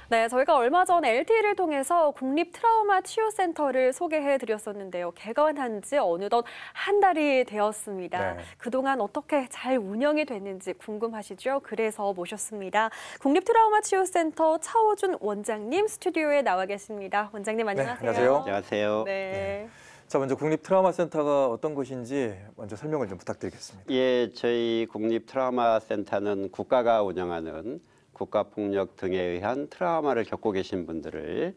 네, 저희가 얼마 전 LTE를 통해서 국립 트라우마 치유센터를 소개해 드렸었는데요. 개관한 지 어느덧 한 달이 되었습니다. 네. 그동안 어떻게 잘 운영이 됐는지 궁금하시죠? 그래서 모셨습니다. 국립 트라우마 치유센터 차호준 원장님 스튜디오에 나와 계십니다. 원장님 안녕하세요. 네, 안녕하세요. 안녕하세요. 네. 자, 먼저 국립 트라우마 센터가 어떤 곳인지 먼저 설명을 좀 부탁드리겠습니다. 예, 저희 국립 트라우마 센터는 국가가 운영하는 국가폭력 등에 의한 트라우마를 겪고 계신 분들을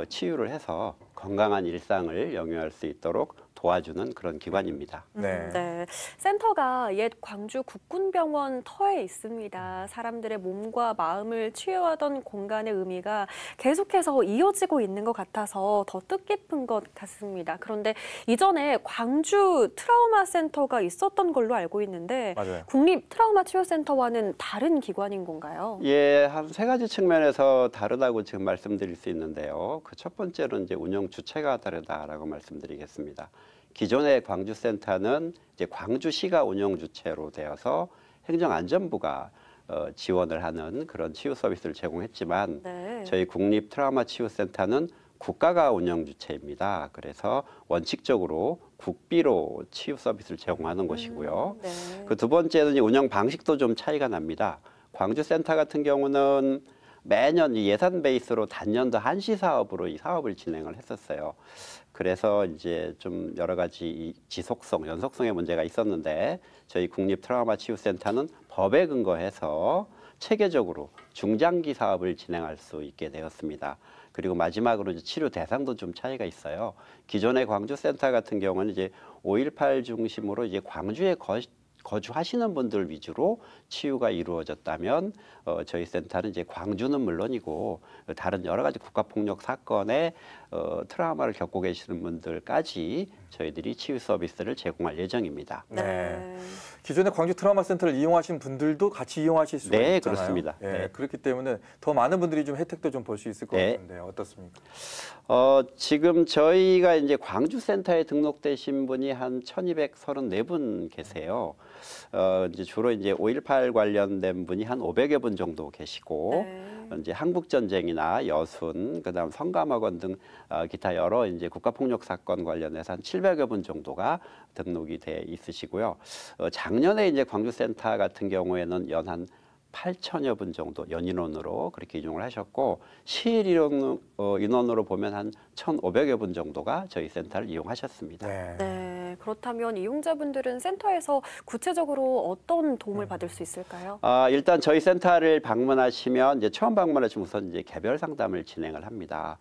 치유를 해서 건강한 일상을 영위할 수 있도록 도와주는 그런 기관입니다. 네. 센터가 옛 광주 국군병원 터에 있습니다. 사람들의 몸과 마음을 치유하던 공간의 의미가 계속해서 이어지고 있는 것 같아서 더 뜻깊은 것 같습니다. 그런데 이전에 광주 트라우마 센터가 있었던 걸로 알고 있는데 맞아요. 국립 트라우마 치유센터와는 다른 기관인 건가요? 예, 한 세 가지 측면에서 다르다고 지금 말씀드릴 수 있는데요. 그 첫 번째는 이제 운영 주체가 다르다라고 말씀드리겠습니다. 기존의 광주센터는 이제 광주시가 운영 주체로 되어서 행정안전부가 지원을 하는 그런 치유 서비스를 제공했지만 네. 저희 국립 트라우마 치유센터는 국가가 운영 주체입니다. 그래서 원칙적으로 국비로 치유 서비스를 제공하는 곳이고요. 네. 그 두 번째는 운영 방식도 좀 차이가 납니다. 광주센터 같은 경우는 매년 예산 베이스로 단년도 한시 사업으로 이 사업을 진행을 했었어요. 그래서 이제 좀 여러 가지 이 지속성, 연속성의 문제가 있었는데 저희 국립 트라우마 치유센터는 법에 근거해서 체계적으로 중장기 사업을 진행할 수 있게 되었습니다. 그리고 마지막으로 이제 치료 대상도 좀 차이가 있어요. 기존의 광주센터 같은 경우는 이제 5.18 중심으로 이제 광주에 거주하시는 분들 위주로 치유가 이루어졌다면 저희 센터는 이제 광주는 물론이고 다른 여러 가지 국가폭력 사건에 트라우마를 겪고 계시는 분들까지 저희들이 치유 서비스를 제공할 예정입니다. 네. 기존의 광주 트라우마 센터를 이용하신 분들도 같이 이용하실 수가 네, 있잖아요. 그렇습니다. 예, 네. 그렇기 때문에 더 많은 분들이 좀 혜택도 좀 볼 수 있을 것 네. 같은데 어떻습니까? 지금 저희가 이제 광주센터에 등록되신 분이 한 1,234분 계세요. 이제 주로 이제 5.18 관련된 분이 한 500여 분 정도 계시고, 이제 한국전쟁이나 여순, 그다음 성감학원 등 기타 여러 이제 국가폭력 사건 관련해서 한 700여 분 정도가 등록이 돼 있으시고요. 작년에 이제 광주센터 같은 경우에는 연 한 8천여 분 정도 연인원으로 그렇게 이용을 하셨고 시일 인원으로 보면 한 1,500여 분 정도가 저희 센터를 이용하셨습니다. 네, 그렇다면 이용자분들은 센터에서 구체적으로 어떤 도움을 받을 수 있을까요? 일단 저희 센터를 방문하시면 이제 처음 방문하시면 우선 이제 개별 상담을 진행을 합니다.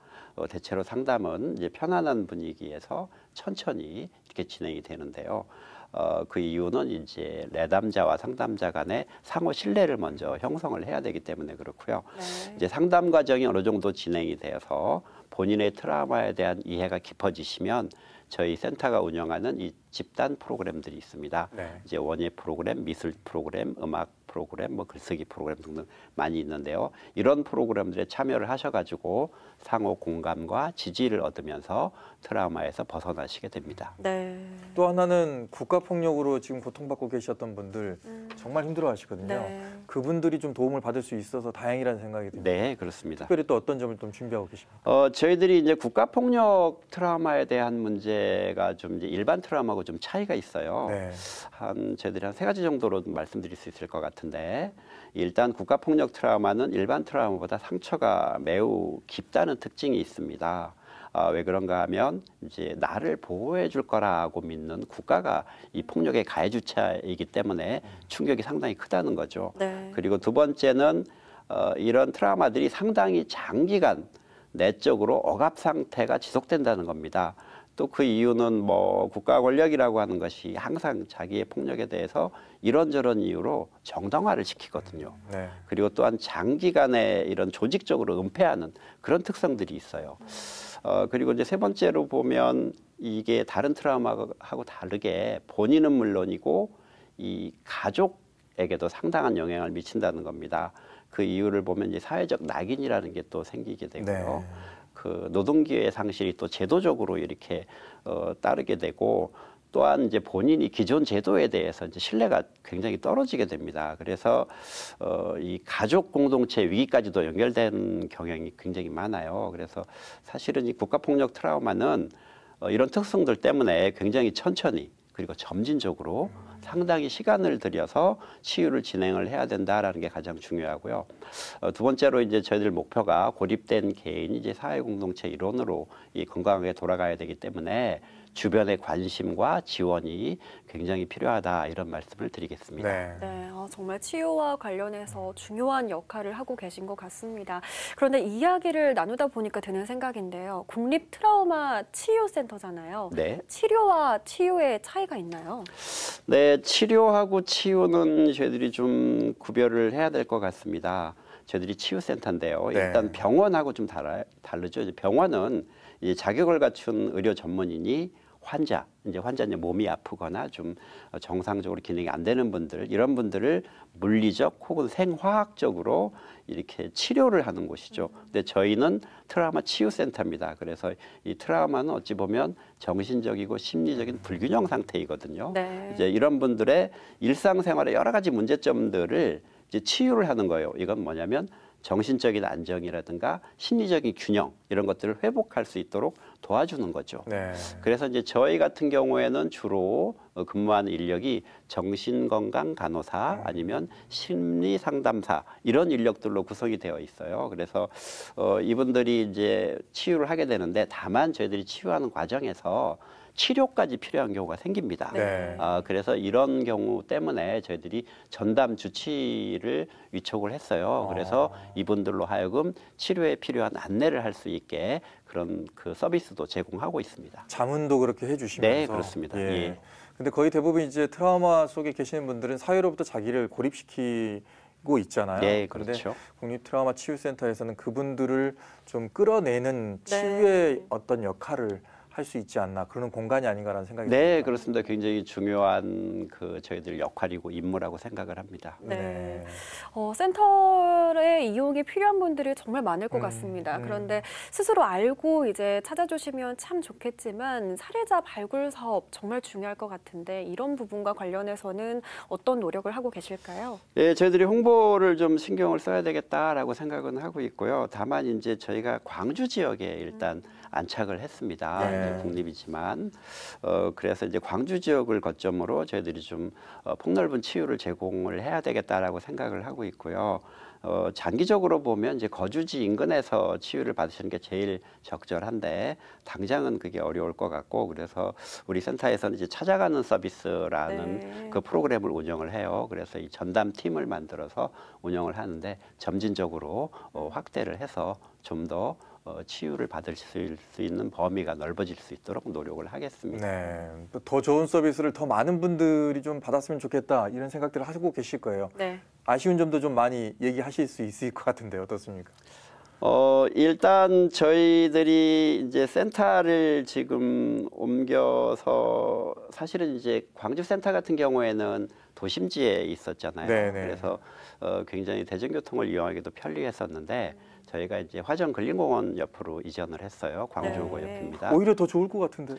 대체로 상담은 이제 편안한 분위기에서 천천히 이렇게 진행이 되는데요. 그 이유는 이제 내담자와 상담자 간의 상호 신뢰를 먼저 형성을 해야 되기 때문에 그렇고요. 네. 이제 상담 과정이 어느 정도 진행이 되어서 본인의 트라우마에 대한 이해가 깊어지시면 저희 센터가 운영하는 이 집단 프로그램들이 있습니다. 네. 이제 원예 프로그램, 미술 프로그램, 음악 프로그램, 뭐 글쓰기 프로그램 등등 많이 있는데요. 이런 프로그램들에 참여를 하셔가지고 상호 공감과 지지를 얻으면서 트라우마에서 벗어나시게 됩니다. 네. 또 하나는 국가폭력으로 지금 고통받고 계셨던 분들 정말 힘들어하시거든요. 네. 그분들이 좀 도움을 받을 수 있어서 다행이라는 생각이 듭니다. 네, 그렇습니다. 특별히 또 어떤 점을 좀 준비하고 계십니까? 저희들이 이제 국가폭력 트라우마에 대한 문제가 좀 이제 일반 트라우마하고 좀 차이가 있어요. 네. 저희들이 한 세 가지 정도로 말씀드릴 수 있을 것 같은데, 일단 국가폭력 트라우마는 일반 트라우마보다 상처가 매우 깊다는 특징이 있습니다. 왜 그런가 하면 이제 나를 보호해 줄 거라고 믿는 국가가 이 폭력의 가해주체이기 때문에 충격이 상당히 크다는 거죠. 네. 그리고 두 번째는 이런 트라우마들이 상당히 장기간 내적으로 억압 상태가 지속된다는 겁니다. 또 그 이유는 뭐 국가 권력이라고 하는 것이 항상 자기의 폭력에 대해서 이런저런 이유로 정당화를 시키거든요. 네. 그리고 또한 장기간에 이런 조직적으로 은폐하는 그런 특성들이 있어요. 그리고 이제 세 번째로 보면 이게 다른 트라우마하고 다르게 본인은 물론이고 이 가족에게도 상당한 영향을 미친다는 겁니다. 그 이유를 보면 이제 사회적 낙인이라는 게 또 생기게 되고요. 네. 그 노동기회 상실이 또 제도적으로 이렇게 따르게 되고 또한 이제 본인이 기존 제도에 대해서 이제 신뢰가 굉장히 떨어지게 됩니다. 그래서 이 가족 공동체 위기까지도 연결된 경향이 굉장히 많아요. 그래서 사실은 이 국가폭력 트라우마는 이런 특성들 때문에 굉장히 천천히 그리고 점진적으로 상당히 시간을 들여서 치유를 진행을 해야 된다라는 게 가장 중요하고요. 두 번째로 이제 저희들 목표가 고립된 개인이 이제 사회 공동체 일원으로 이 건강하게 돌아가야 되기 때문에 주변의 관심과 지원이 굉장히 필요하다 이런 말씀을 드리겠습니다. 네, 정말 치유와 관련해서 중요한 역할을 하고 계신 것 같습니다. 그런데 이야기를 나누다 보니까 드는 생각인데요. 국립 트라우마 치유센터잖아요. 네. 치료와 치유의 차이가 있나요? 네, 치료하고 치유는 저희들이 좀 구별을 해야 될 것 같습니다. 저희들이 치유센터인데요. 네. 일단 병원하고 좀 다르죠. 이제 병원은 이 자격을 갖춘 의료 전문인이 환자 몸이 아프거나 좀 정상적으로 기능이 안 되는 분들, 이런 분들을 물리적 혹은 생화학적으로 이렇게 치료를 하는 곳이죠. 근데 저희는 트라우마 치유센터입니다. 그래서 이 트라우마는 어찌 보면 정신적이고 심리적인 불균형 상태이거든요. 네. 이제 이런 분들의 일상생활의 여러 가지 문제점들을 이제 치유를 하는 거예요. 이건 뭐냐면 정신적인 안정이라든가 심리적인 균형 이런 것들을 회복할 수 있도록 도와주는 거죠. 네. 그래서 이제 저희 같은 경우에는 주로 근무하는 인력이 정신건강 간호사 아니면 심리 상담사 이런 인력들로 구성이 되어 있어요. 그래서 이분들이 이제 치유를 하게 되는데 다만 저희들이 치유하는 과정에서 치료까지 필요한 경우가 생깁니다. 네. 그래서 이런 경우 때문에 저희들이 전담 주치를 위촉을 했어요. 그래서 이분들로 하여금 치료에 필요한 안내를 할 수 있게 그런 그 서비스도 제공하고 있습니다. 자문도 그렇게 해주시면서. 네, 그렇습니다. 예. 근데 거의 대부분 이제 트라우마 속에 계시는 분들은 사회로부터 자기를 고립시키고 있잖아요. 네, 그런데 그렇죠. 국립 트라우마 치유센터에서는 그분들을 좀 끌어내는 네. 치유의 어떤 역할을 할 수 있지 않나 그런 공간이 아닌가라는 생각이 네, 듭니다. 그렇습니다. 굉장히 중요한 그 저희들 역할이고 임무라고 생각을 합니다. 네. 센터의 이용이 필요한 분들이 정말 많을 것 같습니다. 그런데 스스로 알고 이제 찾아주시면 참 좋겠지만 사례자 발굴 사업 정말 중요할 것 같은데 이런 부분과 관련해서는 어떤 노력을 하고 계실까요? 예, 저희들이 홍보를 좀 신경을 써야 되겠다라고 생각은 하고 있고요. 다만 이제 저희가 광주 지역에 일단 안착을 했습니다. 네. 이제 국립이지만 그래서 이제 광주 지역을 거점으로 저희들이 좀 폭넓은 치유를 제공을 해야 되겠다라고 생각을 하고 있고요. 장기적으로 보면 이제 거주지 인근에서 치유를 받으시는 게 제일 적절한데 당장은 그게 어려울 것 같고 그래서 우리 센터에서는 이제 찾아가는 서비스라는 네. 그 프로그램을 운영을 해요. 그래서 이 전담 팀을 만들어서 운영을 하는데 점진적으로 확대를 해서 좀 더 치유를 받을 수 있는 범위가 넓어질 수 있도록 노력을 하겠습니다. 네, 더 좋은 서비스를 더 많은 분들이 좀 받았으면 좋겠다 이런 생각들을 하고 계실 거예요. 네. 아쉬운 점도 좀 많이 얘기하실 수 있을 것 같은데 어떻습니까? 일단 저희들이 이제 센터를 지금 옮겨서 사실은 이제 광주 센터 같은 경우에는 도심지에 있었잖아요. 네네. 그래서 굉장히 대중교통을 이용하기도 편리했었는데 저희가 이제 화정근린공원 옆으로 이전을 했어요. 광주고 네. 옆입니다. 오히려 더 좋을 것 같은데.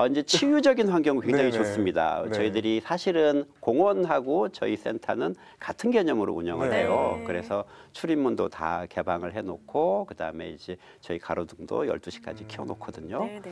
이제 치유적인 환경은 굉장히 네네. 좋습니다. 네. 저희들이 사실은 공원하고 저희 센터는 같은 개념으로 운영을 네. 해요. 그래서 출입문도 다 개방을 해놓고 그다음에 이제 저희 가로등도 12시까지 켜놓거든요. 네, 네.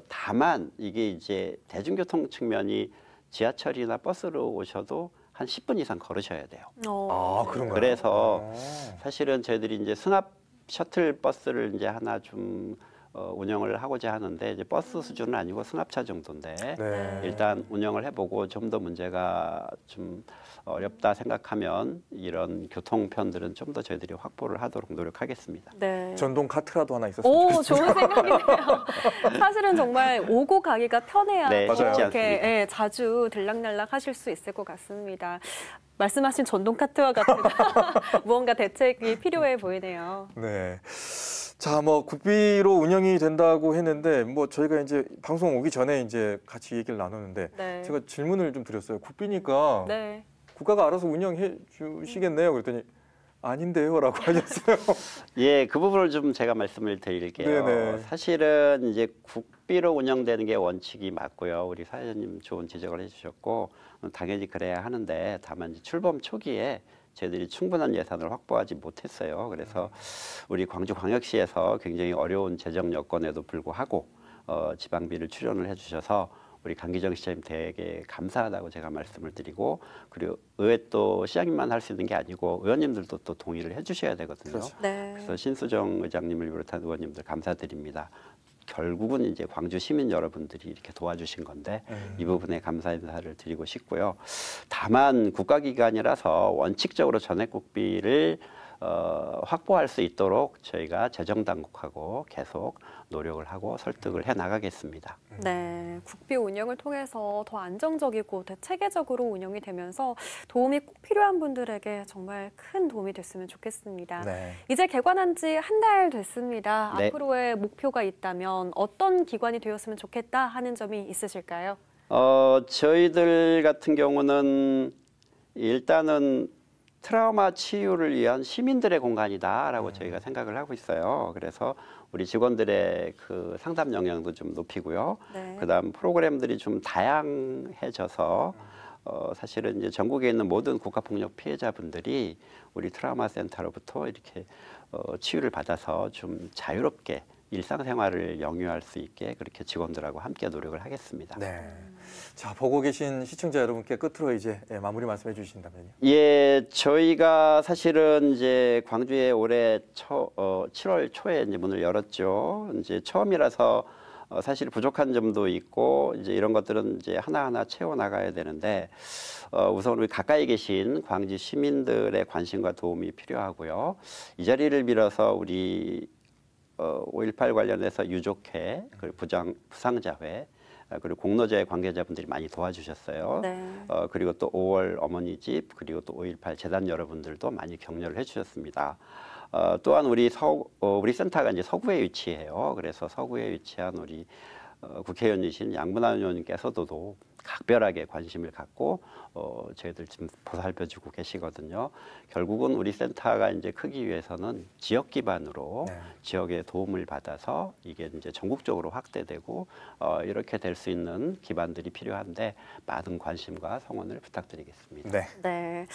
다만 이게 이제 대중교통 측면이 지하철이나 버스로 오셔도 한 10분 이상 걸으셔야 돼요. 그런가요? 그래서 사실은 저희들이 이제 승합 셔틀 버스를 이제 하나 좀 운영을 하고자 하는데 이제 버스 수준은 아니고 승합차 정도인데 네. 일단 운영을 해보고 좀 더 문제가 좀 어렵다 생각하면 이런 교통편들은 좀 더 저희들이 확보를 하도록 노력하겠습니다. 네. 전동 카트라도 하나 있었으면 좋겠어요. 좋은 생각이네요. 사실은 정말 오고 가기가 편해야 네, 쉽지 이렇게 않습니다. 자주 들락날락 하실 수 있을 것 같습니다. 말씀하신 전동 카트와 같은 무언가 대책이 필요해 보이네요. 네. 자, 뭐 국비로 운영이 된다고 했는데 뭐 저희가 이제 방송 오기 전에 이제 같이 얘기를 나누는데 네. 제가 질문을 좀 드렸어요. 국비니까 네. 국가가 알아서 운영해 주시겠네요. 그랬더니 아닌데요라고 하셨어요. 예, 그 부분을 좀 제가 말씀을 드릴게요. 네네. 사실은 이제 국비로 운영되는 게 원칙이 맞고요. 우리 사회자님 좋은 지적을 해주셨고 당연히 그래야 하는데 다만 이제 출범 초기에 저희들이 충분한 예산을 확보하지 못했어요. 그래서 우리 광주광역시에서 굉장히 어려운 재정 여건에도 불구하고 지방비를 출연을 해주셔서 우리 강기정 시장님 되게 감사하다고 제가 말씀을 드리고 그리고 의회 또 시장님만 할 수 있는 게 아니고 의원님들도 또 동의를 해주셔야 되거든요. 그렇죠. 네. 그래서 신수정 의장님을 비롯한 의원님들 감사드립니다. 결국은 이제 광주 시민 여러분들이 이렇게 도와주신 건데 이 부분에 감사 인사를 드리고 싶고요. 다만 국가기관이라서 원칙적으로 전액국비를 확보할 수 있도록 저희가 재정당국하고 계속 노력을 하고 설득을 해 나가겠습니다. 네, 국비 운영을 통해서 더 안정적이고 대체계적으로 운영이 되면서 도움이 꼭 필요한 분들에게 정말 큰 도움이 됐으면 좋겠습니다. 네. 이제 개관한 지 한 달 됐습니다. 네. 앞으로의 목표가 있다면 어떤 기관이 되었으면 좋겠다 하는 점이 있으실까요? 저희들 같은 경우는 일단은 트라우마 치유를 위한 시민들의 공간이다라고 저희가 생각을 하고 있어요. 그래서 우리 직원들의 그 상담 역량도 좀 높이고요. 네. 그다음 프로그램들이 좀 다양해져서 사실은 이제 전국에 있는 모든 국가폭력 피해자분들이 우리 트라우마 센터로부터 이렇게 치유를 받아서 좀 자유롭게 일상생활을 영위할 수 있게 그렇게 직원들하고 함께 노력을 하겠습니다. 네. 자, 보고 계신 시청자 여러분께 끝으로 이제 마무리 말씀해 주신다면요. 예, 저희가 사실은 이제 광주에 올해 7월 초에 이제 문을 열었죠. 이제 처음이라서 사실 부족한 점도 있고 이제 이런 것들은 이제 하나하나 채워 나가야 되는데 우선 우리 가까이 계신 광주 시민들의 관심과 도움이 필요하고요. 이 자리를 빌어서 우리 5.18 관련해서 유족회, 그리고 부상자회, 그리고 공로제 관계자분들이 많이 도와주셨어요. 네. 그리고 또 5월 어머니 집, 그리고 또 5.18 재단 여러분들도 많이 격려를 해주셨습니다. 또한 우리 센터가 이제 서구에 위치해요. 그래서 서구에 위치한 우리 국회의원이신 양문환 의원님께서도 각별하게 관심을 갖고 저희들 지금 보살펴주고 계시거든요. 결국은 우리 센터가 이제 크기 위해서는 지역 기반으로 네. 지역의 도움을 받아서 이게 이제 전국적으로 확대되고 이렇게 될 수 있는 기반들이 필요한데 많은 관심과 성원을 부탁드리겠습니다. 네. 네.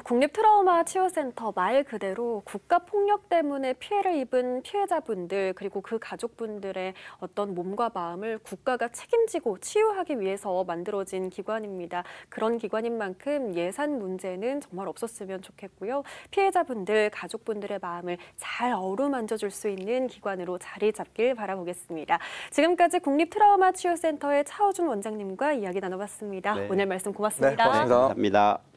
국립트라우마치유센터 말 그대로 국가폭력 때문에 피해를 입은 피해자분들 그리고 그 가족분들의 어떤 몸과 마음을 국가가 책임지고 치유하기 위해서 만들어진 기관입니다. 그런 기관인 만큼 예산 문제는 정말 없었으면 좋겠고요. 피해자분들, 가족분들의 마음을 잘 어루만져줄 수 있는 기관으로 자리 잡길 바라보겠습니다. 지금까지 국립트라우마치유센터의 차호준 원장님과 이야기 나눠봤습니다. 네. 오늘 말씀 고맙습니다. 네, 고맙습니다. 감사합니다.